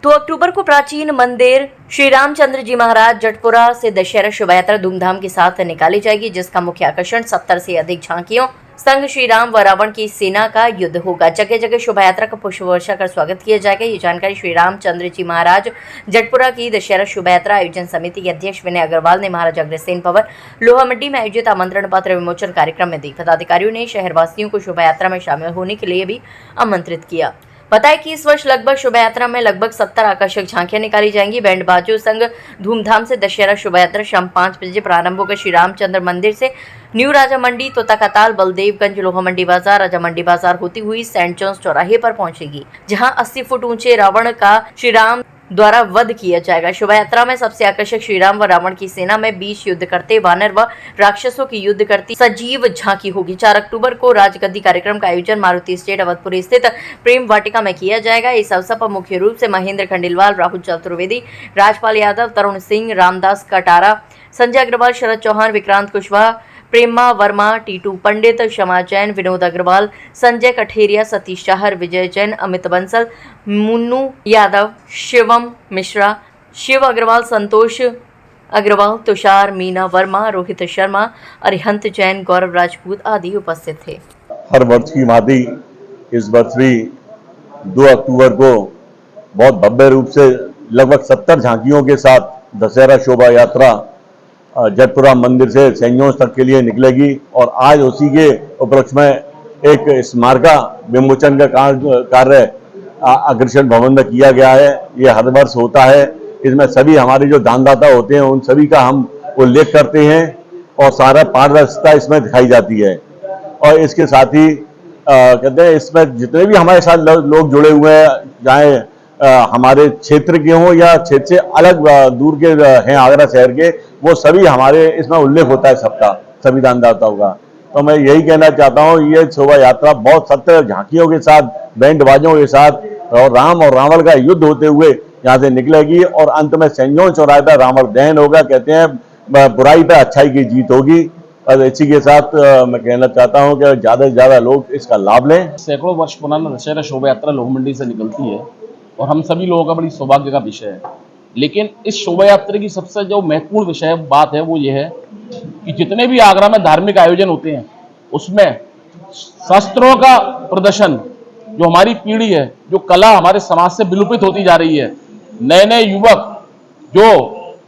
2 अक्टूबर को प्राचीन मंदिर श्री रामचंद्र जी महाराज जटपुरा से दशहरा शोभा यात्रा धूमधाम के साथ निकाली जाएगी, जिसका मुख्य आकर्षण 70 से अधिक झांकियों संग श्री राम व रावण की सेना का युद्ध होगा। जगह जगह शोभा यात्रा का पुष्प वर्षा कर स्वागत किया जाएगा। ये जानकारी श्री रामचंद्र जी महाराज जटपुरा की दशहरा शोभा यात्रा आयोजन समिति के अध्यक्ष विनय अग्रवाल ने महाराज अग्रसेन भवन लोहा मंडी में आयोजित आमंत्रण पत्र विमोचन कार्यक्रम में दी। पदाधिकारियों ने शहरवासियों को शोभा यात्रा में शामिल होने के लिए भी आमंत्रित किया। बताया कि इस वर्ष लगभग शोभा यात्रा में लगभग 70 आकर्षक झांकियां निकाली जाएंगी। बैंड बाजों संग धूमधाम से दशहरा शोभा यात्रा शाम 5 बजे प्रारंभ होकर श्री रामचंद्र मंदिर से न्यू राजा मंडी, तोताकाताल, बलदेवगंज, लोहा मंडी बाजार, राजा मंडी बाजार होती हुई सेंट जॉन्स चौराहे पर पहुंचेगी, जहां 80 फुट ऊंचे रावण का श्री राम द्वारा वध किया जाएगा। शोभा यात्रा में सबसे आकर्षक श्री राम व रावण की सेना में बीच युद्ध करते वानर व राक्षसों की युद्ध करती सजीव झांकी होगी। 4 अक्टूबर को राजगद्दी कार्यक्रम का आयोजन मारुति स्टेट अवधपुर स्थित प्रेम वाटिका में किया जाएगा। इस अवसर पर मुख्य रूप से महेंद्र खंडेलवाल, राहुल चतुर्वेदी, राजपाल यादव, तरुण सिंह, रामदास कटारा, संजय अग्रवाल, शरद चौहान, विक्रांत कुशवाहा, प्रेमा वर्मा, टीटू पंडित, क्षमा जैन, विनोद अग्रवाल, संजय कठेरिया, सतीश चाहर, विजय जैन, अमित बंसल, मुन्नू यादव, शिवम मिश्रा, शिव अग्रवाल, संतोष अग्रवाल, तुषार, मीना वर्मा, रोहित शर्मा, अरिहंत जैन, गौरव राजपूत आदि उपस्थित थे। हर वर्ष की भांति इस वर्ष भी 2 अक्टूबर को बहुत भव्य रूप से लगभग 70 झांकियों के साथ दशहरा शोभा यात्रा जटपुरा मंदिर से सेंट जॉन्स तक के लिए निकलेगी और आज उसी के उपलक्ष्य में एक स्मारका विमोचन का कार्य अग्रसेन भवन में किया गया है। ये हर वर्ष होता है। इसमें सभी हमारे जो दानदाता होते हैं उन सभी का हम उल्लेख करते हैं और सारा पारदर्शिता इसमें दिखाई जाती है। और इसके साथ ही कहते हैं इसमें जितने भी हमारे साथ लोग जुड़े हुए हैं, चाहे हमारे क्षेत्र के हों या क्षेत्र से अलग दूर के हैं आगरा शहर के, वो सभी हमारे इसमें उल्लेख होता है सबका, सभी दानदाताओं का। तो मैं यही कहना चाहता हूँ, ये शोभा यात्रा बहुत 70 झांकियों के साथ, बैंड बाजों के साथ और राम और रावण का युद्ध होते हुए यहाँ से निकलेगी और अंत में सेंट जॉन्स चौराहे पर रावण दहन होगा। कहते हैं बुराई पर अच्छाई की जीत होगी। और इसी के साथ मैं कहना चाहता हूँ कि ज़्यादा से ज़्यादा लोग इसका लाभ लें। सैकड़ों वर्ष पुराना दशहरा शोभा यात्रा लोहा मंडी से निकलती है और हम सभी लोगों का बड़ी सौभाग्य का विषय है। लेकिन इस शोभा यात्रा की सबसे जो महत्वपूर्ण विषय बात है वो ये है कि जितने भी आगरा में धार्मिक आयोजन होते हैं उसमें शस्त्रों का प्रदर्शन, जो हमारी पीढ़ी है, जो कला हमारे समाज से विलुप्त होती जा रही है, नए नए युवक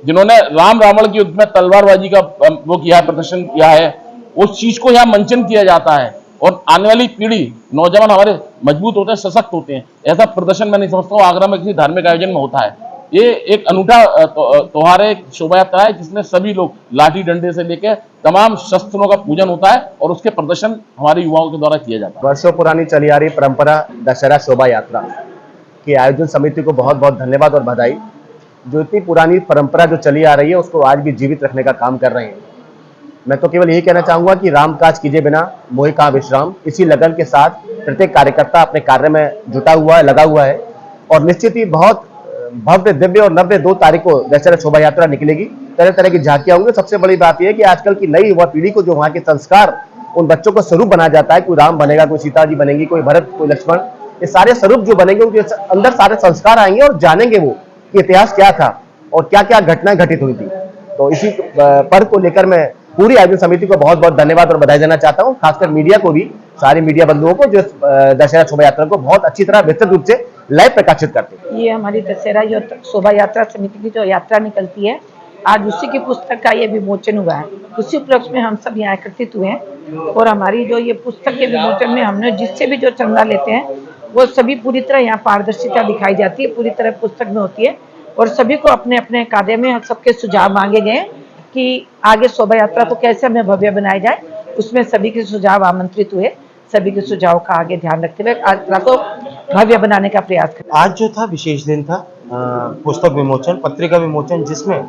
जिन्होंने राम रावण के युद्ध में तलवारबाजी का वो किया है, प्रदर्शन किया है, उस चीज को यहाँ मंचन किया जाता है और आने वाली पीढ़ी, नौजवान हमारे मजबूत होते हैं, सशक्त होते हैं। ऐसा प्रदर्शन मैं नहीं समझता हूँ आगरा में किसी धार्मिक आयोजन में होता है। ये एक अनूठा त्योहार है, शोभा यात्रा है, जिसमें सभी लोग लाठी डंडे से लेकर तमाम शस्त्रों का पूजन होता है और उसके प्रदर्शन हमारे युवाओं के द्वारा किया जाता है। वर्षों पुरानी चली आ रही परंपरा दशहरा शोभा यात्रा की आयोजन समिति को बहुत बहुत धन्यवाद और बधाई। जो इतनी पुरानी परंपरा जो चली आ रही है उसको आज भी जीवित रखने का काम कर रहे हैं। मैं तो केवल यही कहना चाहूंगा कि राम काज कीजिए बिना मोहि कहाँ विश्राम। इसी लगन के साथ प्रत्येक कार्यकर्ता अपने कार्य में जुटा हुआ है, लगा हुआ है और निश्चित ही बहुत भव्य, दिव्य और नव्य 2 तारीख को दशहरा शोभा यात्रा निकलेगी। तरह तरह की झांकियां होंगी। सबसे बड़ी बात यह है कि आजकल की नई युवा पीढ़ी को जो वहाँ के संस्कार, उन बच्चों को स्वरूप बनाया जाता है, कोई राम बनेगा, कोई सीता जी बनेगी, कोई भरत, कोई लक्ष्मण, ये सारे स्वरूप जो बनेंगे उनके अंदर सारे संस्कार आएंगे और जानेंगे वो कि इतिहास क्या था और क्या क्या घटनाएं घटित हुई थी। तो इसी पर्व को लेकर मैं पूरी आयोजन समिति को बहुत बहुत धन्यवाद और बधाई देना चाहता हूँ, खासकर मीडिया को भी, सारे मीडिया बंधुओं को जो दशहरा शोभा यात्रा को बहुत अच्छी तरह विस्तृत रूप से लाइव प्रकाशित करते हैं। ये हमारी दशहरा शोभा यात्रा समिति की जो यात्रा निकलती है, आज उसी की पुस्तक का ये विमोचन हुआ है। उसी उपलक्ष्य में हम सब यहाँ एकत्रित हुए हैं और हमारी जो ये पुस्तक के विमोचन में हमने जिससे भी जो चंदा लेते हैं वो सभी पूरी तरह यहाँ पारदर्शिता दिखाई जाती है, पूरी तरह पुस्तक में होती है और सभी को अपने अपने कार्य में सबके सुझाव मांगे गए कि आगे शोभा यात्रा को कैसे हमें भव्य बनाया जाए। उसमें सभी के सुझाव आमंत्रित हुए, सभी के सुझाव का आगे ध्यान रखते हुए यात्रा को भव्य बनाने का प्रयास करें। आज जो था विशेष दिन था, पुस्तक विमोचन, पत्रिका विमोचन, जिसमें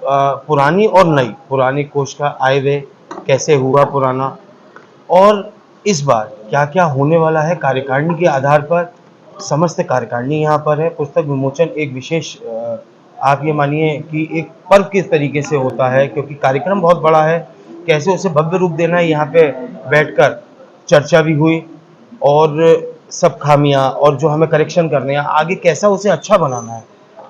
पुरानी और नई, पुरानी कोश का आय व्यय कैसे हुआ पुराना और इस बार क्या क्या होने वाला है, कार्यकारिणी के आधार पर समस्त कार्यकारिणी यहाँ पर है। पुस्तक विमोचन एक विशेष, आप ये मानिए कि एक पर्व किस तरीके से होता है, क्योंकि कार्यक्रम बहुत बड़ा है, कैसे उसे भव्य रूप देना है, यहाँ पे बैठकर चर्चा भी हुई और सब खामियां और जो हमें करेक्शन करने हैं, आगे कैसा उसे अच्छा बनाना है,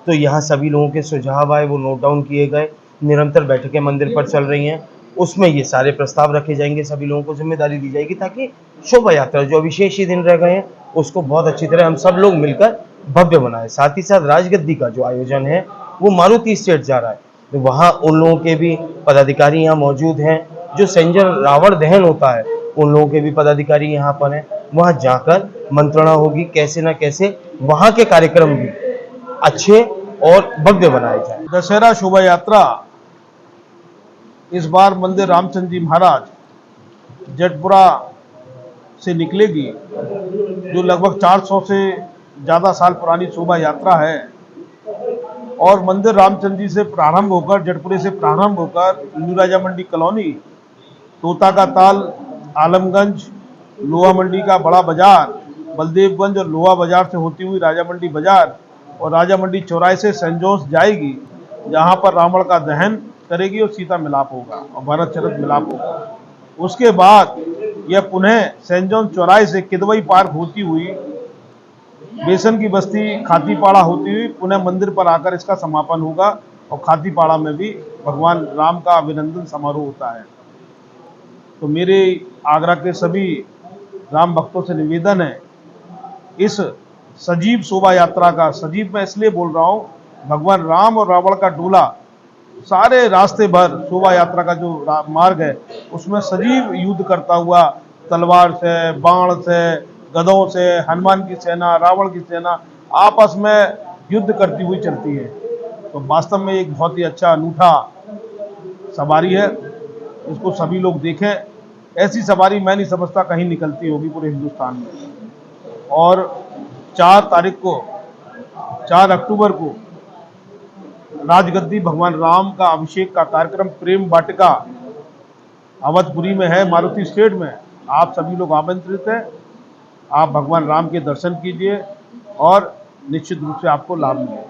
तो यहाँ सभी लोगों के सुझाव आए, वो नोट डाउन किए गए। निरंतर बैठकें मंदिर पर चल रही हैं, उसमें ये सारे प्रस्ताव रखे जाएंगे, सभी लोगों को जिम्मेदारी दी जाएगी ताकि शोभा यात्रा जो अभी शेष ही दिन रह गए हैं उसको बहुत अच्छी तरह हम सब लोग मिलकर भव्य बनाए। साथ ही साथ राजगद्दी का जो आयोजन है वो मारुति स्टेट जा रहा है, तो वहाँ उन लोगों के भी पदाधिकारी यहाँ मौजूद हैं। जो संजय रावण दहन होता है उन लोगों के भी पदाधिकारी यहाँ पर हैं, वहाँ जाकर मंत्रणा होगी, कैसे न कैसे वहाँ के कार्यक्रम भी अच्छे और भव्य बनाए जाए। दशहरा शोभा यात्रा इस बार मंदिर रामचंद्र जी महाराज जटपुरा से निकलेगी, जो लगभग 400 से ज़्यादा साल पुरानी शोभा यात्रा है। और मंदिर रामचंद्र जी से प्रारंभ होकर, जटपुरे से प्रारंभ होकर न्यू राजा मंडी कॉलोनी, तोता का ताल, आलमगंज, लोहा मंडी का बड़ा बाजार, बलदेवगंज और लोहा बाजार से होती हुई राजा मंडी बाजार और राजा मंडी चौराहे से सेंट जोन्स जाएगी, जहां पर रावण का दहन करेगी और सीता मिलाप होगा और भरत शरद मिलाप होगा। उसके बाद यह पुनः सेंट जोन्स चौराहे से किदवई पार्क होती हुई बेसन की बस्ती खातीपाड़ा होती हुई पुनः मंदिर पर आकर इसका समापन होगा और खातीपाड़ा में भी भगवान राम का अभिनंदन समारोह होता है। तो मेरे आगरा के सभी राम भक्तों से निवेदन है, इस सजीव शोभा यात्रा का, सजीव मैं इसलिए बोल रहा हूँ, भगवान राम और रावण का डोला सारे रास्ते भर शोभा यात्रा का जो मार्ग है उसमें सजीव युद्ध करता हुआ तलवार से, बाण से, गदों से, हनुमान की सेना, रावण की सेना आपस में युद्ध करती हुई चलती है। तो वास्तव में एक बहुत ही अच्छा अनूठा सवारी है, इसको सभी लोग देखें। ऐसी सवारी मैं नहीं समझता कहीं निकलती होगी पूरे हिंदुस्तान में। और 4 अक्टूबर को राजगद्दी भगवान राम का अभिषेक का कार्यक्रम प्रेम वाटिका अवधपुरी में है, मारुति स्टेट में। आप सभी लोग आमंत्रित हैं, आप भगवान राम के दर्शन कीजिए और निश्चित रूप से आपको लाभ मिलेगा।